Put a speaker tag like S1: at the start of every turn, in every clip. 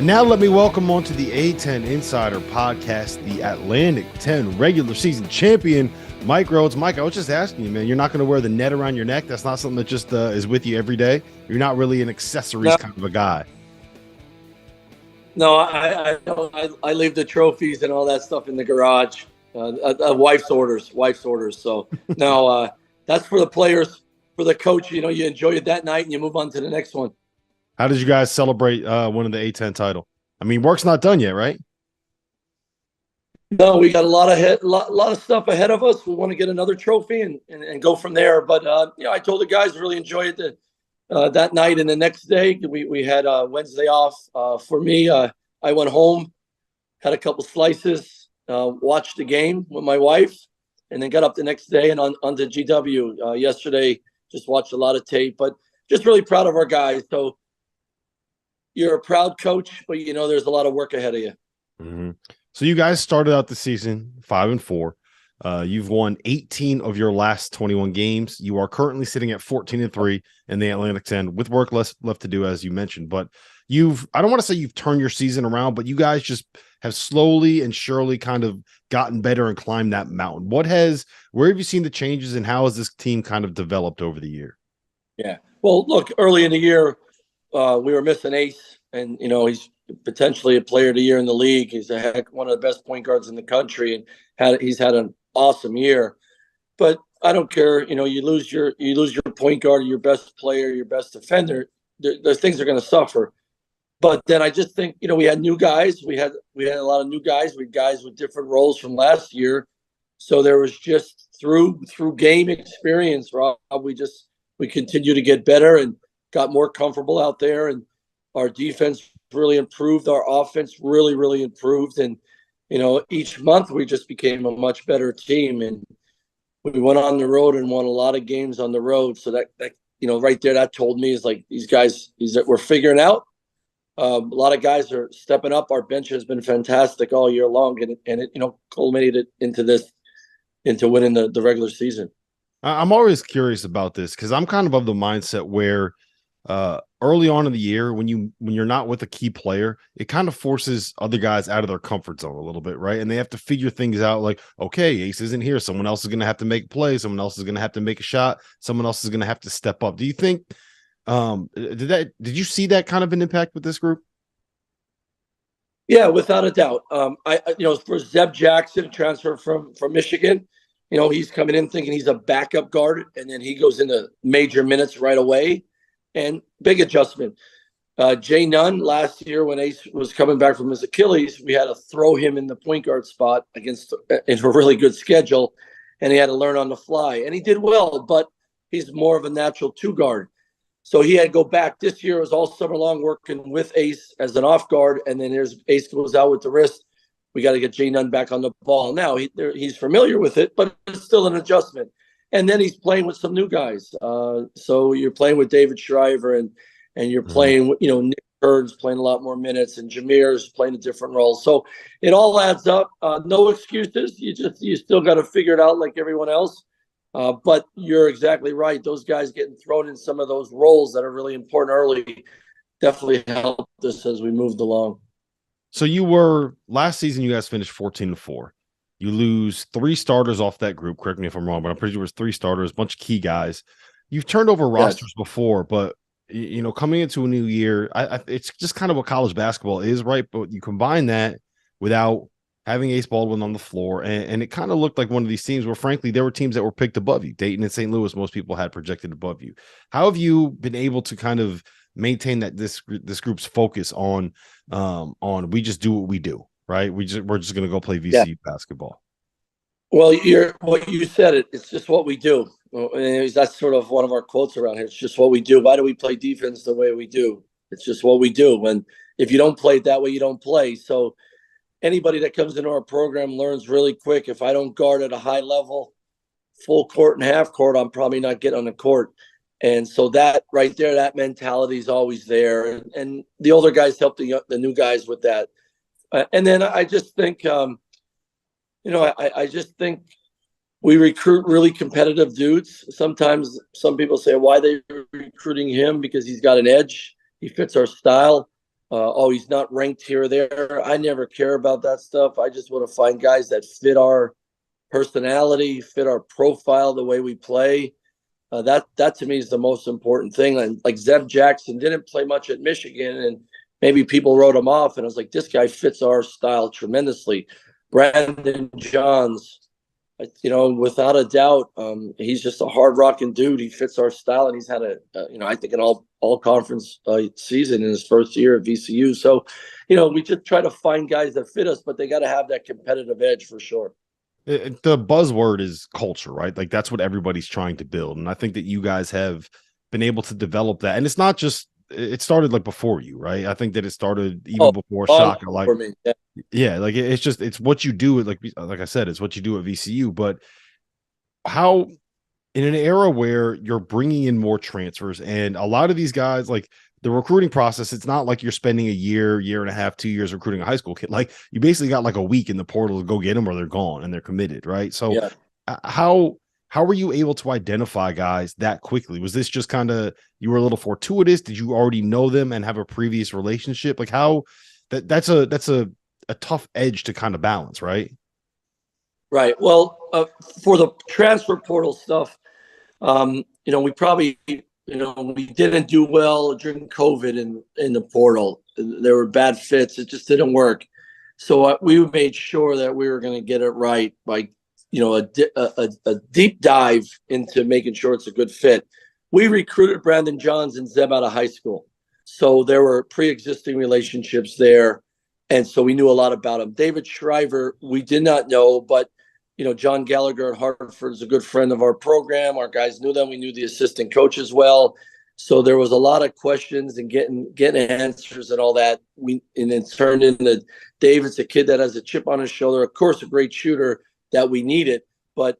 S1: And now let me welcome on to the A-10 Insider Podcast, the Atlantic 10 regular season champion, Mike Rhoades. Mike, I was just asking you, man, you're not going to wear the net around your neck? That's not something that just is with you every day? You're not really an accessories kind of a guy?
S2: No, I don't. I leave the trophies and all that stuff in the garage. Wife's orders. So no, that's for the players, for the coach. You enjoy it that night and you move on to the next one.
S1: How did you guys celebrate winning the A-10 title? I mean, work's not done yet, right?
S2: No, we got a lot of stuff ahead of us. We want to get another trophy and go from there. But I told the guys really enjoyed that night and the next day. We had Wednesday off. For me, I went home, had a couple slices, watched the game with my wife, and then got up the next day and on to GW. Yesterday, just watched a lot of tape, but just really proud of our guys. So you're a proud coach, but there's a lot of work ahead of you.
S1: Mm-hmm. So you guys started out the season 5-4. You've won 18 of your last 21 games. You are currently sitting at 14-3 in the Atlantic 10 with work left to do, as you mentioned. But I don't want to say you've turned your season around, but you guys just have slowly and surely kind of gotten better and climbed that mountain. Where have you seen the changes and how has this team kind of developed over the year?
S2: Yeah. Well, look, early in the year, we were missing Ace, and he's potentially a player of the year in the league. He's one of the best point guards in the country, and he's had an awesome year. But I don't care. You lose your point guard, your best player, your best defender. The things are going to suffer. But then I just think we had new guys. We had a lot of new guys. We had guys with different roles from last year. So there was just through game experience, Rob. We continue to get better and got more comfortable out there, and our defense really improved. Our offense really, really improved. And, each month we just became a much better team. And we went on the road and won a lot of games on the road. So that right there, that told me is like these guys, we're figuring out. A lot of guys are stepping up. Our bench has been fantastic all year long. And it culminated into winning the regular season.
S1: I'm always curious about this because I'm kind of the mindset where early on in the year, when you're not with a key player, it kind of forces other guys out of their comfort zone a little bit, right? And they have to figure things out like, okay, Ace isn't here. Someone else is going to have to make a play. Someone else is going to have to make a shot. Someone else is going to have to step up. Do you think, did you see that kind of an impact with this group?
S2: Yeah, without a doubt. For Zeb Jackson, transfer from Michigan, he's coming in thinking he's a backup guard, and then he goes into major minutes right away. And big adjustment. Jay Nunn, last year when Ace was coming back from his Achilles, we had to throw him in the point guard spot in a really good schedule, and he had to learn on the fly. And he did well, but he's more of a natural two guard. So he had to go back. This year. It was all summer long working with Ace as an off guard, and then Ace goes out with the wrist. We got to get Jay Nunn back on the ball. Now he's familiar with it, but it's still an adjustment. And then he's playing with some new guys. So you're playing with David Shriver and you're playing with, Nick Burns playing a lot more minutes and Jameer's playing a different role. So it all adds up. No excuses. You still got to figure it out like everyone else. But you're exactly right. Those guys getting thrown in some of those roles that are really important early definitely helped us as we moved along.
S1: So last season, you guys finished 14-4. You lose 3 starters off that group. Correct me if I'm wrong, but I'm pretty sure it was 3 starters, a bunch of key guys. You've turned over rosters before, but coming into a new year, it's just kind of what college basketball is, right? But you combine that without having Ace Baldwin on the floor, and it kind of looked like one of these teams where, frankly, there were teams that were picked above you. Dayton and St. Louis, most people had projected above you. How have you been able to kind of maintain that this group's focus on we just do what we do? Right, we're just going to go play VCU basketball.
S2: Well, what you said it's just what we do. That's sort of one of our quotes around here. It's just what we do. Why do we play defense the way we do? It's just what we do. And if you don't play it that way, you don't play. So anybody that comes into our program learns really quick. If I don't guard at a high level, full court and half court, I'm probably not getting on the court. And so that right there, that mentality is always there. And the older guys help the new guys with that. And then I just think, I just think we recruit really competitive dudes. Sometimes some people say, why are they recruiting him? Because he's got an edge. He fits our style. oh, he's not ranked here or there. I never care about that stuff. I just want to find guys that fit our personality, fit our profile, the way we play. That to me is the most important thing. And like Zeb Jackson didn't play much at Michigan, and maybe people wrote him off. And I was like, this guy fits our style tremendously. Brandon Johns, without a doubt, he's just a hard rocking dude. He fits our style, and he's had I think an all conference season in his first year at VCU. So, we just try to find guys that fit us, but they got to have that competitive edge for sure.
S1: The buzzword is culture, right? Like that's what everybody's trying to build. And I think that you guys have been able to develop that. And it's not just, it started like before you, right? I think that it started even before Shaka. Like, for me. Yeah, like it's what you do. Like I said, it's what you do at VCU. But how, in an era where you're bringing in more transfers and a lot of these guys, like the recruiting process, it's not like you're spending a year and a half, 2 years recruiting a high school kid. Like you basically got like a week in the portal to go get them or they're gone and they're committed, right? So yeah. How were you able to identify guys that quickly? Was this just kind of, you were a little fortuitous? Did you already know them and have a previous relationship? Like how that's a tough edge to kind of balance, right?
S2: Right. Well, for the transfer portal stuff, we probably, we didn't do well during COVID in the portal. There were bad fits. It just didn't work. So we made sure that we were going to get it right by, a deep dive into making sure it's a good fit. We recruited Brandon Johns and Zeb out of high school. So there were pre-existing relationships there. And so we knew a lot about him. David Shriver, we did not know, but John Gallagher at Hartford is a good friend of our program. Our guys knew them. We knew the assistant coach as well. So there was a lot of questions and getting answers and all that. And it turned into David's a kid that has a chip on his shoulder. Of course, a great shooter that we needed, but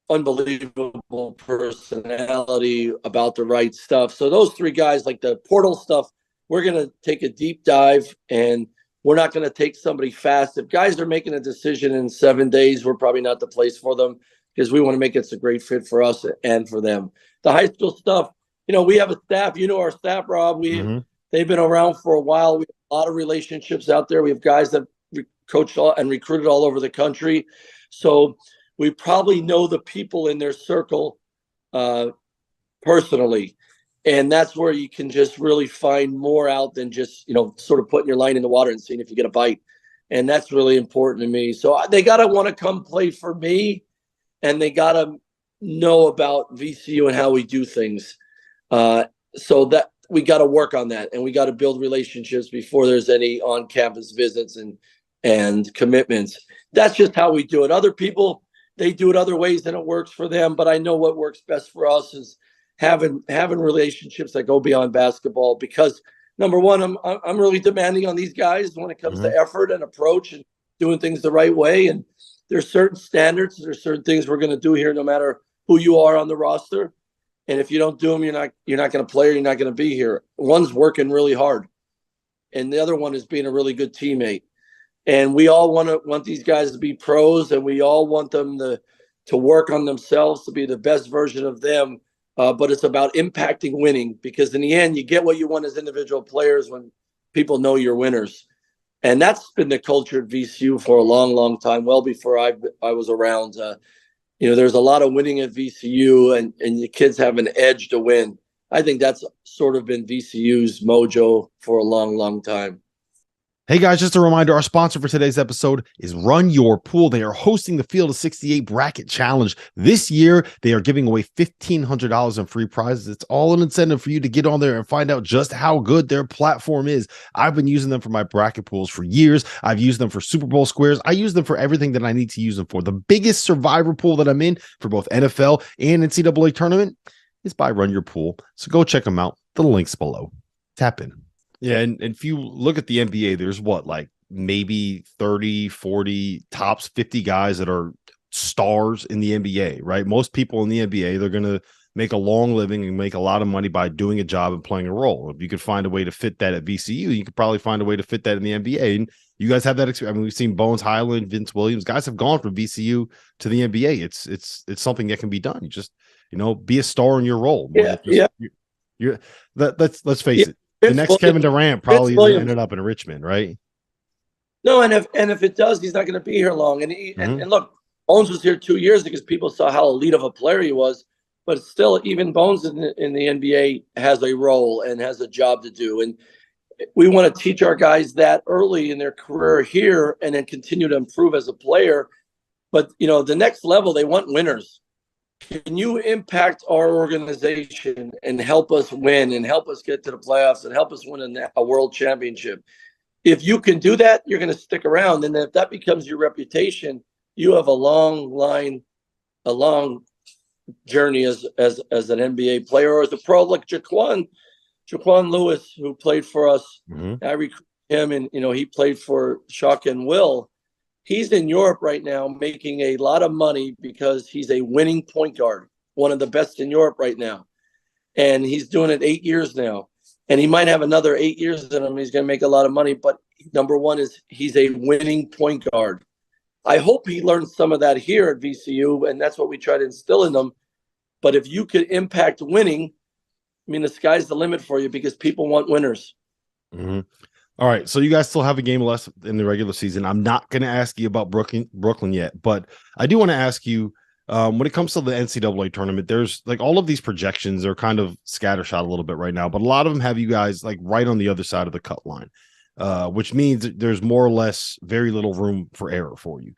S2: unbelievable personality, about the right stuff. So those three guys, like the portal stuff, we're going to take a deep dive, and we're not going to take somebody fast. If guys are making a decision in 7 days, we're probably not the place for them because we want to make it a great fit for us and for them. The high school stuff, we have a staff. Our staff, Rob. They've been around for a while. We have a lot of relationships out there. We have guys that coached and recruited all over the country. So we probably know the people in their circle personally. And that's where you can just really find more out than just, sort of putting your line in the water and seeing if you get a bite. And that's really important to me. So they got to want to come play for me, and they got to know about VCU and how we do things. So that we got to work on that, and we got to build relationships before there's any on-campus visits and commitments. That's just how we do it. Other people, they do it other ways and it works for them. But I know what works best for us is having relationships that go beyond basketball, because number one, I'm really demanding on these guys when it comes to effort and approach and doing things the right way. And there's certain standards, there's certain things we're going to do here, no matter who you are on the roster. And if you don't do them, you're not going to play, or you're not going to be here. One's working really hard, and the other one is being a really good teammate. And we all want these guys to be pros, and we all want them to work on themselves to be the best version of them. But it's about impacting winning, because in the end, you get what you want as individual players when people know you're winners. And that's been the culture at VCU for a long, long time, well before I was around. There's a lot of winning at VCU, and the kids have an edge to win. I think that's sort of been VCU's mojo for a long, long time.
S1: Hey guys, just a reminder, our sponsor for today's episode is Run Your Pool. They are hosting the Field of 68 Bracket Challenge. This year, they are giving away $1,500 in free prizes. It's all an incentive for you to get on there and find out just how good their platform is. I've been using them for my bracket pools for years. I've used them for Super Bowl squares. I use them for everything that I need to use them for. The biggest survivor pool that I'm in for both NFL and NCAA tournament is by Run Your Pool. So go check them out. The link's below. Tap in. Yeah, and if you look at the NBA, there's like maybe 30, 40, tops 50 guys that are stars in the NBA, right? Most people in the NBA, they're going to make a long living and make a lot of money by doing a job and playing a role. If you could find a way to fit that at VCU, you could probably find a way to fit that in the NBA. And you guys have that experience. I mean, we've seen Bones Highland, Vince Williams, guys have gone from VCU to the NBA. It's something that can be done. You just, be a star in your role.
S2: Yeah.
S1: Let's face it. the next Kevin Durant probably ended up in Richmond, right?
S2: No, and if it does, he's not going to be here long. And look, Bones was here 2 years because people saw how elite of a player he was. But still, even Bones in the NBA has a role and has a job to do. And we want to teach our guys that early in their career here and then continue to improve as a player. But, the next level, they want winners. Can you impact our organization and help us win and help us get to the playoffs and help us win a world championship? If you can do that, you're going to stick around. And if that becomes your reputation, you have a long journey as an NBA player or as a pro, like Jaquan Lewis, who played for us. I recruited him, and he played for Shock and Will. He's in Europe right now making a lot of money because he's a winning point guard, one of the best in Europe right now. And he's doing it 8 years now. And he might have another 8 years in him. He's going to make a lot of money. But number one is he's a winning point guard. I hope he learns some of that here at VCU, and that's what we try to instill in them. But if you could impact winning, the sky's the limit for you because people want winners.
S1: All right, so you guys still have a game left in the regular season. I'm not going to ask you about Brooklyn yet, but I do want to ask you, when it comes to the NCAA tournament, there's like all of these projections are kind of scattershot a little bit right now, but a lot of them have you guys like right on the other side of the cut line, which means there's more or less very little room for error for you.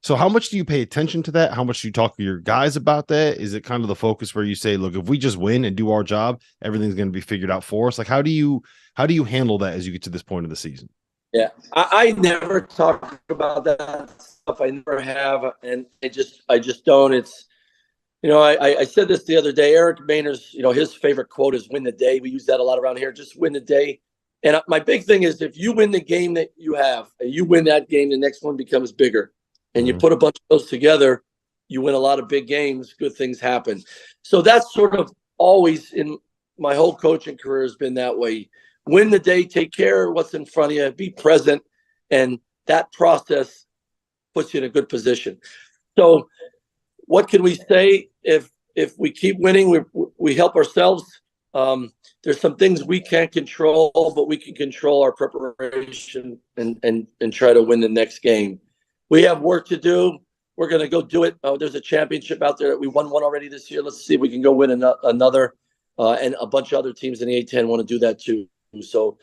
S1: So how much do you pay attention to that? How much do you talk to your guys about that? Is it kind of the focus where you say, look, if we just win and do our job, everything's going to be figured out for us? Like, how do you handle that as you get to this point of the season?
S2: Yeah, I never talk about that stuff. I never have. And I just don't. It's, I said this the other day, Eric Boehner's, his favorite quote is win the day. We use that a lot around here. Just win the day. And my big thing is if you win the game that you have, and you win that game, the next one becomes bigger. And you put a bunch of those together, you win a lot of big games, good things happen. So that's sort of always in my whole coaching career has been that way. Win the day, take care of what's in front of you, be present, and that process puts you in a good position. So what can we say? If we keep winning, we help ourselves. There's some things we can't control, but we can control our preparation and try to win the next game. We have work to do. We're going to go do it. There's a championship out there that we won one already this year. Let's see if we can go win another. And a bunch of other teams in the A-10 want to do that too. So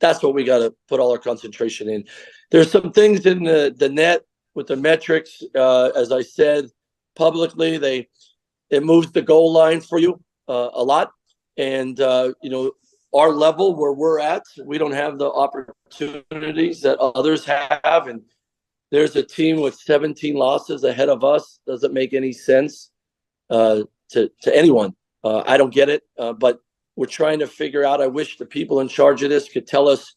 S2: that's what we got to put all our concentration in. There's some things in the net with the metrics. As I said publicly, it moves the goal line for you a lot. And, our level where we're at, we don't have the opportunities that others have. And there's a team with 17 losses ahead of us. Doesn't make any sense to anyone. I don't get it, but we're trying to figure out. I wish the people in charge of this could tell us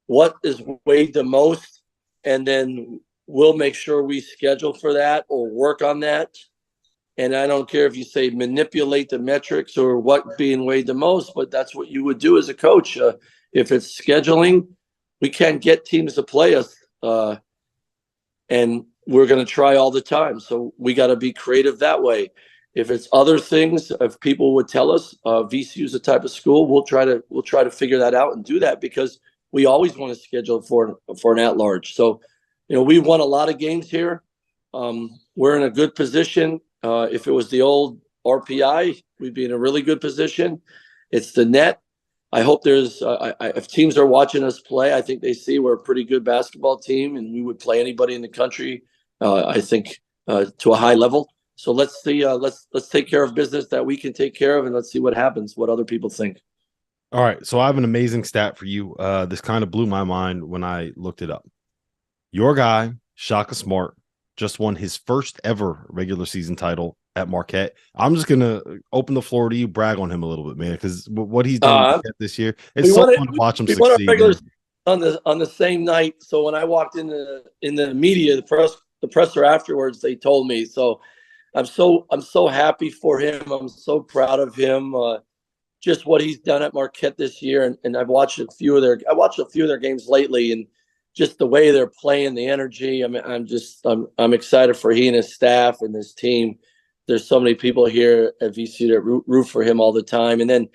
S2: what is weighed the most, and then we'll make sure we schedule for that or work on that. And I don't care if you say manipulate the metrics or what being weighed the most, but that's what you would do as a coach. If it's scheduling, we can't get teams to play us. And we're going to try all the time. So we got to be creative that way. If it's other things, if people would tell us VCU is the type of school, we'll try to figure that out and do that because we always want to schedule for an at-large. So, we won a lot of games here. We're in a good position. If it was the old RPI, we'd be in a really good position. It's the net. I hope if teams are watching us play, I think they see we're a pretty good basketball team and we would play anybody in the country, I think, to a high level. So let's see, let's take care of business that we can take care of, and let's see what happens, what other people think.
S1: All right. So I have an amazing stat for you. This kind of blew my mind when I looked it up. Your guy, Shaka Smart, just won his first ever regular season title at Marquette. I'm just going to open the floor to you, brag on him a little bit, man, because what he's done this year, it's so fun to watch him succeed.
S2: On the same night. So when I walked in the media, the presser afterwards, they told me. So I'm so happy for him. I'm so proud of him. Just what he's done at Marquette this year, and I've watched a few of their games lately, and just the way they're playing, the energy. I mean, I'm excited for he and his staff and his team. There's so many people here at VCU that root for him all the time. And then,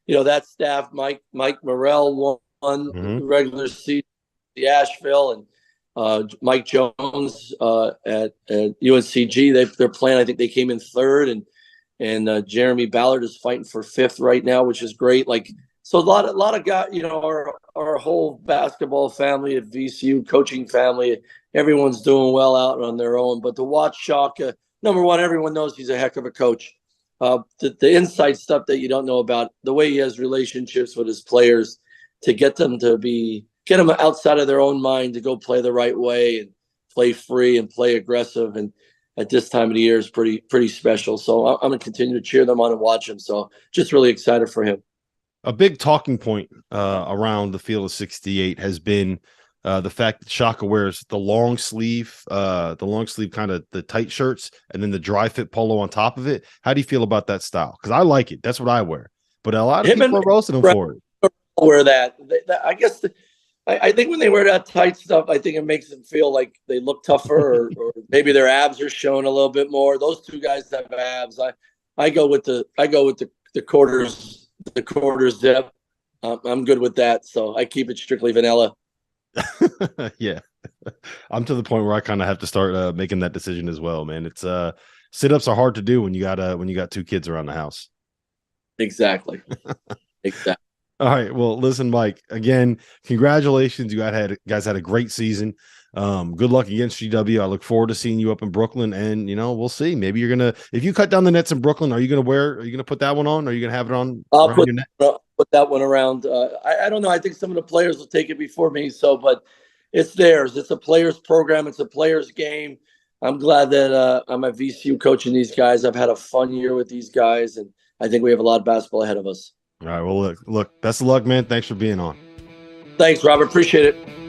S2: that staff, Mike Morrell won the regular season, the Asheville, and Mike Jones at UNCG. They're playing. I think they came in third, and Jeremy Ballard is fighting for fifth right now, which is great. So a lot of guys, our whole basketball family at VCU, coaching family, everyone's doing well out on their own. But to watch Shaka, number one, everyone knows he's a heck of a coach. The inside stuff that you don't know about, the way he has relationships with his players, to get them outside of their own mind to go play the right way and play free and play aggressive. And at this time of the year is pretty special. So I'm going to continue to cheer them on and watch them. So just really excited for him.
S1: A big talking point around the Field of 68 has been the fact that Shaka wears the long sleeve kind of the tight shirts and then the dry fit polo on top of it. How do you feel about that style? Because I like it. That's what I wear. But a lot of people are roasting him for it.
S2: Wear that. I guess I think when they wear that tight stuff, I think it makes them feel like they look tougher, or maybe their abs are showing a little bit more. Those two guys have abs. I go with the quarter zip. I'm good with that, so I keep it strictly vanilla.
S1: Yeah, I'm to the point where I kind of have to start making that decision as well, man. It's sit-ups are hard to do when you got two kids around the house.
S2: Exactly.
S1: All right, well, listen, Mike, again, congratulations. You guys had a great season. Good luck against GW. I look forward to seeing you up in Brooklyn, and we'll see. Maybe you're gonna, if you cut down the nets in Brooklyn, are you gonna put that one on? Or are you gonna have it on?
S2: I'll put that one around. I don't know. I think some of the players will take it before me. But it's theirs. It's a players program. It's a players game. I'm glad that I'm at VCU coaching these guys. I've had a fun year with these guys, and I think we have a lot of basketball ahead of us.
S1: All right. Well, look. Best of luck, man. Thanks for being on.
S2: Thanks, Robert. Appreciate it.